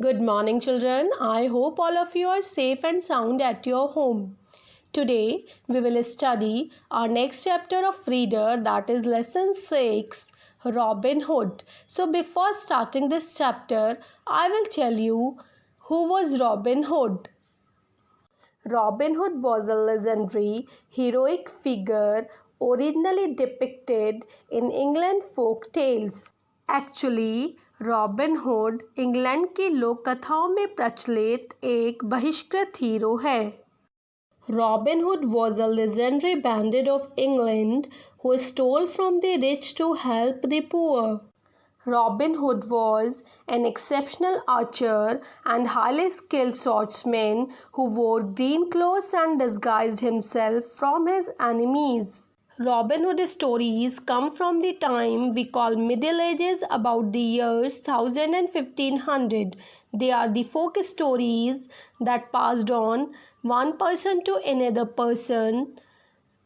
Good morning, children. I hope all of you are safe and sound at your home. Today, we will study our next chapter of Reader, that is Lesson 6, Robin Hood. So, before starting this chapter, I will tell you who was Robin Hood. Robin Hood was a legendary, heroic figure originally depicted in England folk tales. Actually robin hood England की लोक कथाओं में प्रचलित एक बहिष्कृत hero है. Robin Hood was a legendary bandit of England who stole from the rich to help the poor. Robin Hood was an exceptional archer and highly skilled swordsman who wore green clothes and disguised himself from his enemies. Robin Hood stories come from the time we call Middle Ages, about the years 1000 and 1500. They are the folk stories that passed on one person to another person,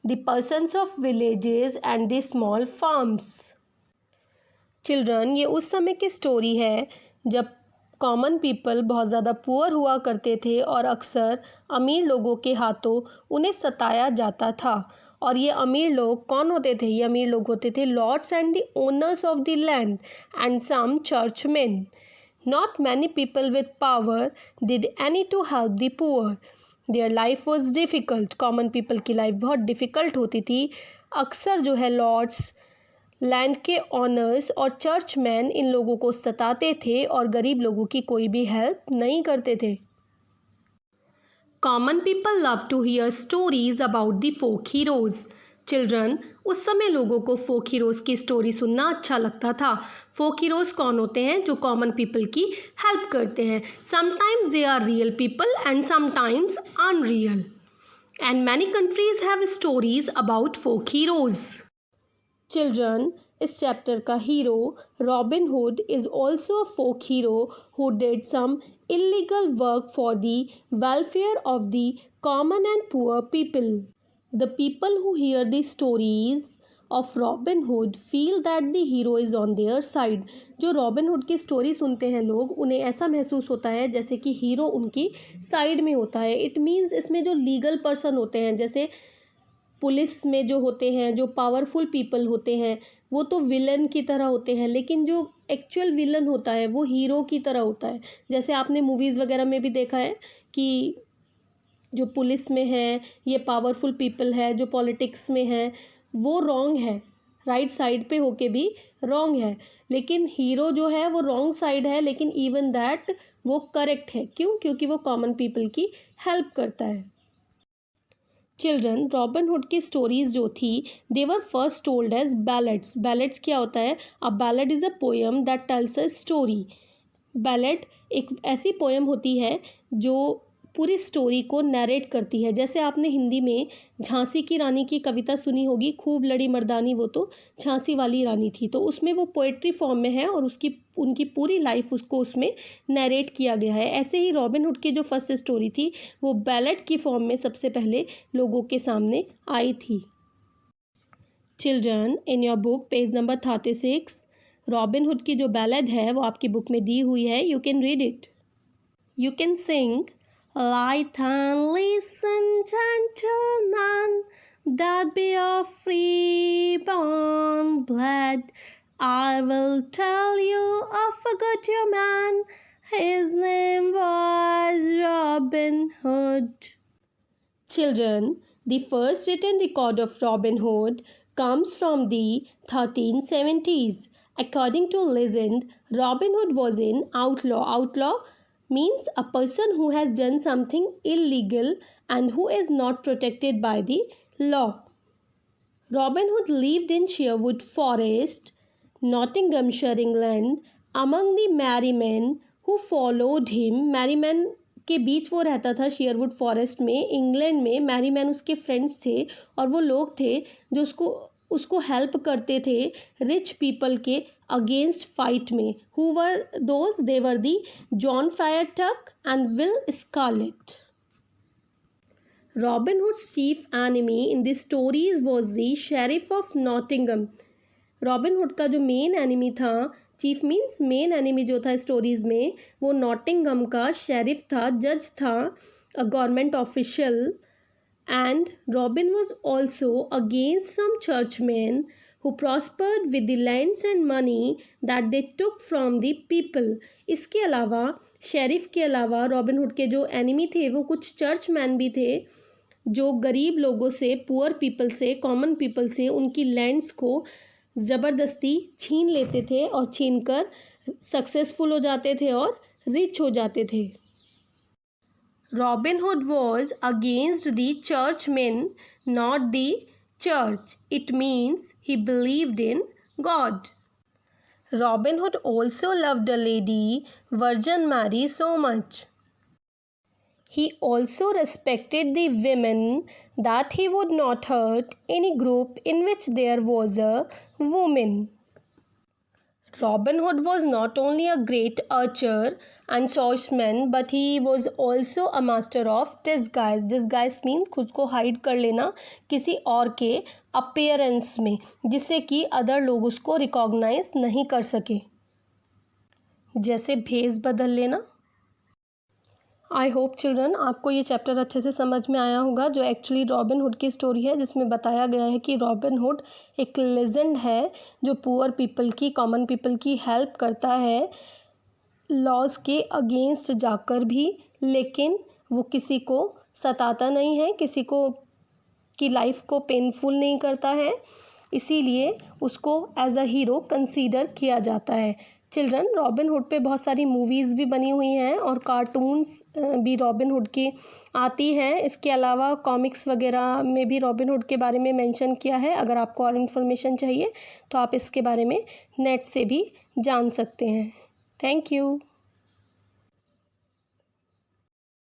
the persons of villages and the small farms. Children, ये उस समय की story है जब common people बहुत ज़्यादा poor हुआ करते थे और अक्सर अमीर लोगों के हाथों उन्हें सताया जाता था. और ये अमीर लोग कौन होते थे? ये अमीर लोग होते थे lords and the owners of the land and some churchman. Not many people with power did any to help the poor. Their life was difficult. Common people की लाइफ बहुत डिफ़िकल्ट होती थी. अक्सर जो है लॉर्ड्स, लैंड के owners और churchman इन लोगों को सताते थे और गरीब लोगों की कोई भी हेल्प नहीं करते थे. Common people love to hear stories about the folk heroes. Children, उस समय लोगों को फोक हीरोज़ की स्टोरी सुनना अच्छा लगता था. फोक हीरोज़ कौन होते हैं? जो कॉमन पीपल की हेल्प करते हैं. Sometimes they are real people and sometimes unreal. And many countries have stories about folk heroes. Children, इस चैप्टर का hero Robin Hood is also a folk hero who did some illegal work for the welfare of the common and poor people. The people who hear the stories of Robin Hood feel that the hero is on their side. जो robin Hood की story सुनते हैं लोग, उन्हें ऐसा महसूस होता है जैसे कि हीरो उनकी साइड में होता है. इट मीन्स इसमें जो लीगल पर्सन होते हैं, जैसे पुलिस में जो होते हैं, जो पावरफुल पीपल होते हैं, वो तो विलन की तरह होते हैं, लेकिन जो एक्चुअल विलन होता है वो हीरो की तरह होता है. जैसे आपने मूवीज़ वगैरह में भी देखा है कि जो पुलिस में है, ये पावरफुल पीपल है, जो पॉलिटिक्स में है, वो रॉन्ग है, राइट साइड पे होके भी रॉन्ग है. लेकिन हीरो जो है वो रॉन्ग साइड है, लेकिन इवन दैट वो करेक्ट है. क्यों? क्योंकि वो कॉमन पीपल की हेल्प करता है. चिल्ड्रन, रॉबिन हुड की स्टोरीज़ जो थी, they were first told as ballads. Ballads क्या होता है? A ballad is a poem that tells a story. Ballad एक ऐसी पोएम होती है जो पूरी स्टोरी को नरेट करती है. जैसे आपने हिंदी में झांसी की रानी की कविता सुनी होगी, खूब लड़ी मर्दानी वो तो झांसी वाली रानी थी. तो उसमें वो पोएट्री फॉर्म में है और उनकी पूरी लाइफ उसको उसमें नरेट किया गया है. ऐसे ही रॉबिन हुड की जो फर्स्ट स्टोरी थी वो बैलेड की फॉर्म में सबसे पहले लोगों के सामने आई थी. Children, in your book page number 36 robin Hood की जो बैलेड है वो आपकी बुक में दी हुई है. You can read it. You can sing. Light and listen, gentlemen, that be of free-born blood. I will tell you of a good young man. His name was Robin Hood. Children, the first written record of Robin Hood comes from the 1370s. According to legend, Robin Hood was an outlaw. Outlaw means a person who has done something illegal and who is not protected by the law. Robin Hood lived in Sherwood Forest, Nottinghamshire, England, among the merry men who followed him. merry men के बीच वो रहता था शेयरवुड forest में, England में. Mary man उसके friends थे और वो लोग थे जो उसको हेल्प करते थे रिच पीपल के अगेंस्ट फाइट में. Who were those? They were the John Friar Tuck and Will Scarlet. Robin Hood's chief enemy in the stories was the Sheriff of Nottingham. Robin hood का जो main enemy था chief means main enemy जो था stories में वो Nottingham का sheriff था, जज था, a government official. And Robin was also against some churchman who prospered with the lands and money that they took from the people. इसके अलावा शेरिफ के अलावा रॉबिन हुड के जो एनिमी थे वो कुछ चर्चमैन भी थे जो गरीब लोगों से, पुअर पीपल से, कॉमन पीपल से उनकी लैंड्स को ज़बरदस्ती छीन लेते थे और छीन कर सक्सेसफुल हो जाते थे और रिच हो जाते थे. Robin hood was against the churchman, not the church. It means he believed in God. Robin Hood also loved a lady, Virgin Mary, so much. He also respected the women, that he would not hurt any group in which there was a woman. Robin Hood was not only a great archer and swordsman, but he was also a master of disguise. Disguise means खुद को hide कर लेना किसी और के appearance में, जिससे कि अदर लोग उसको रिकॉग्नाइज नहीं कर सके, जैसे भेस बदल लेना. आई होप चिल्ड्रन आपको ये चैप्टर अच्छे से समझ में आया होगा, जो एक्चुअली रॉबिन हुड की स्टोरी है, जिसमें बताया गया है कि रॉबिन हुड एक लेजेंड है जो पुअर पीपल की, कॉमन पीपल की हेल्प करता है लॉज के अगेंस्ट जाकर भी, लेकिन वो किसी को सताता नहीं है, किसी को की लाइफ को पेनफुल नहीं करता है, इसीलिए उसको एज अ हीरो कंसीडर किया जाता है. चिल्ड्रन, रॉबिन हुड पे बहुत सारी मूवीज़ भी बनी हुई हैं और कार्टून्स भी रॉबिन हुड की आती हैं. इसके अलावा कॉमिक्स वगैरह में भी रॉबिन हुड के बारे में मेंशन किया है. अगर आपको और इन्फॉर्मेशन चाहिए तो आप इसके बारे में नेट से भी जान सकते हैं. Thank you.